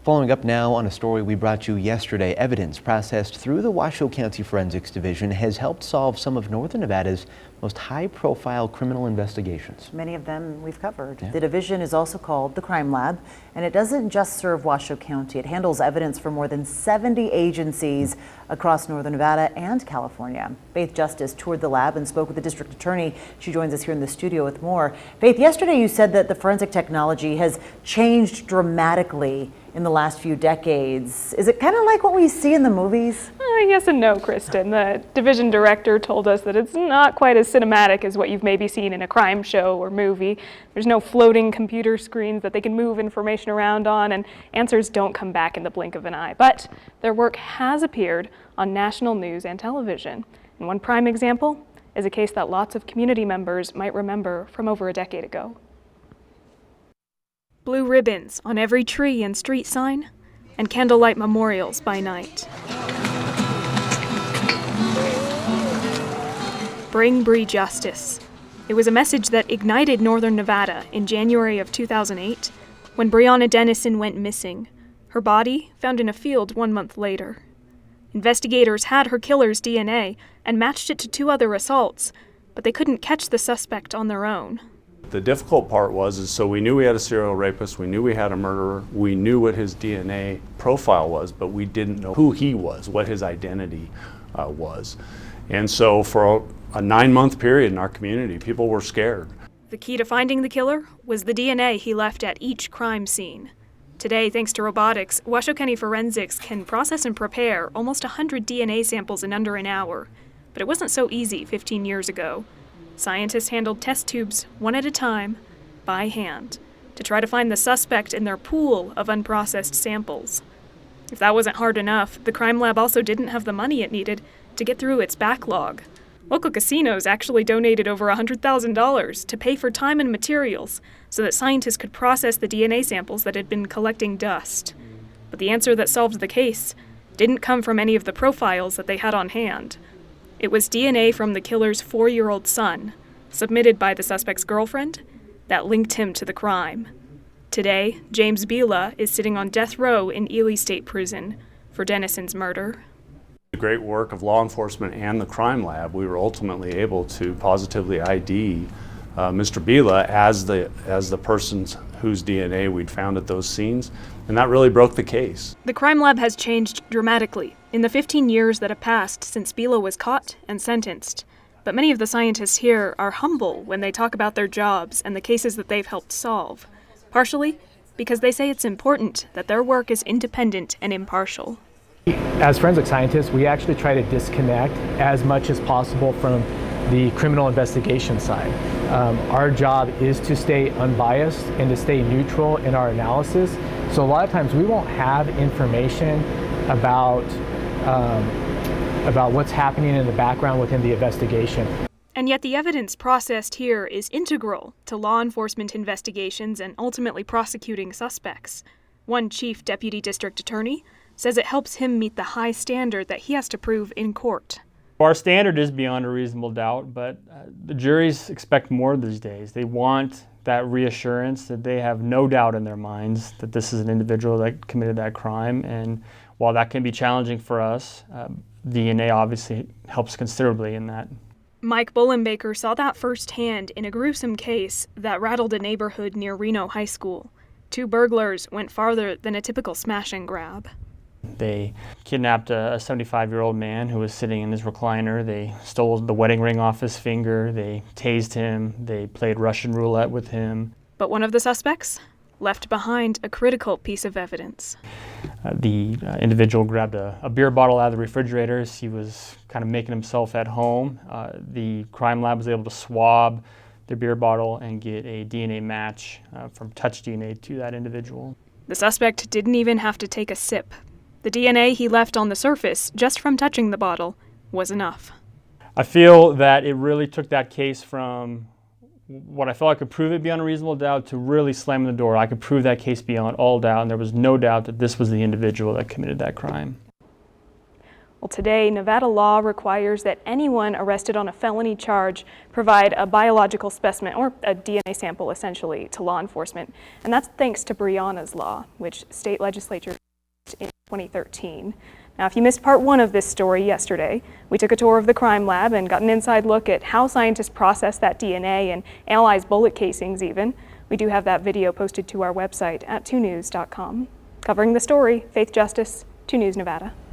Following up now on a story we brought you yesterday, evidence processed through the Washoe County Forensics Division has helped solve some of Northern Nevada's most high-profile criminal investigations. Many of them we've covered. Yeah. The division is also called the Crime Lab, and it doesn't just serve Washoe County. It handles evidence for more than 70 agencies across Northern Nevada and California. Faith Justice toured the lab and spoke with the district attorney. She joins us here in the studio with more. Faith, yesterday you said that the forensic technology has changed dramatically in the last few decades. Is it kind of like what we see in the movies? Yes and no, Kristen. The division director told us that it's not quite as cinematic as what you've maybe seen in a crime show or movie. There's no floating computer screens that they can move information around on, and answers don't come back in the blink of an eye. But their work has appeared on national news and television. And one prime example is a case that lots of community members might remember from over a decade ago. Blue ribbons on every tree and street sign, and candlelight memorials by night. Bring Bree justice. It was a message that ignited Northern Nevada in January of 2008 when Brianna Denison went missing, her body found in a field 1 month later. Investigators had her killer's DNA and matched it to 2 other assaults, but they couldn't catch the suspect on their own. The difficult part was, so we knew we had a serial rapist, we knew we had a murderer, we knew what his DNA profile was, but we didn't know who he was, what his identity was. And so for a 9-month period in our community, people were scared. The key to finding the killer was the DNA he left at each crime scene. Today, thanks to robotics, Washoe County Forensics can process and prepare almost 100 DNA samples in under an hour. But it wasn't so easy 15 years ago. Scientists handled test tubes one at a time, by hand, to try to find the suspect in their pool of unprocessed samples. If that wasn't hard enough, the crime lab also didn't have the money it needed to get through its backlog. Local casinos actually donated over $100,000 to pay for time and materials so that scientists could process the DNA samples that had been collecting dust. But the answer that solved the case didn't come from any of the profiles that they had on hand. It was DNA from the killer's 4-year-old son, submitted by the suspect's girlfriend, that linked him to the crime. Today, James Bila is sitting on death row in Ely State Prison for Denison's murder. The great work of law enforcement and the crime lab, we were ultimately able to positively ID Mr. Bila as the person whose DNA we'd found at those scenes, and that really broke the case. The crime lab has changed dramatically in the 15 years that have passed since Bila was caught and sentenced. But many of the scientists here are humble when they talk about their jobs and the cases that they've helped solve, partially because they say it's important that their work is independent and impartial. As forensic scientists, we actually try to disconnect as much as possible from the criminal investigation side. Our job is to stay unbiased and to stay neutral in our analysis. So a lot of times we won't have information about what's happening in the background within the investigation. And yet the evidence processed here is integral to law enforcement investigations and ultimately prosecuting suspects. One chief deputy district attorney says it helps him meet the high standard that he has to prove in court. Our standard is beyond a reasonable doubt, but the juries expect more these days. They want that reassurance that they have no doubt in their minds that this is an individual that committed that crime. And while that can be challenging for us, DNA obviously helps considerably in that. Mike Bullenbaker saw that firsthand in a gruesome case that rattled a neighborhood near Reno High School. 2 burglars went farther than a typical smash and grab. They kidnapped a 75-year-old man who was sitting in his recliner. They stole the wedding ring off his finger. They tased him. They played Russian roulette with him. But one of the suspects left behind a critical piece of evidence. The individual grabbed a beer bottle out of the refrigerator as he was kind of making himself at home. The crime lab was able to swab the beer bottle and get a DNA match from touch DNA to that individual. The suspect didn't even have to take a sip. The DNA he left on the surface, just from touching the bottle, was enough. I feel that it really took that case from what I felt I could prove it beyond a reasonable doubt to really slamming the door. I could prove that case beyond all doubt, and there was no doubt that this was the individual that committed that crime. Well, today, Nevada law requires that anyone arrested on a felony charge provide a biological specimen, or a DNA sample essentially, to law enforcement. And that's thanks to Brianna's law, which state legislature passed in 2013. Now, if you missed part one of this story yesterday, we took a tour of the crime lab and got an inside look at how scientists process that DNA and analyze bullet casings even. We do have that video posted to our website at 2news.com. Covering the story, Faith Justice, 2 News Nevada.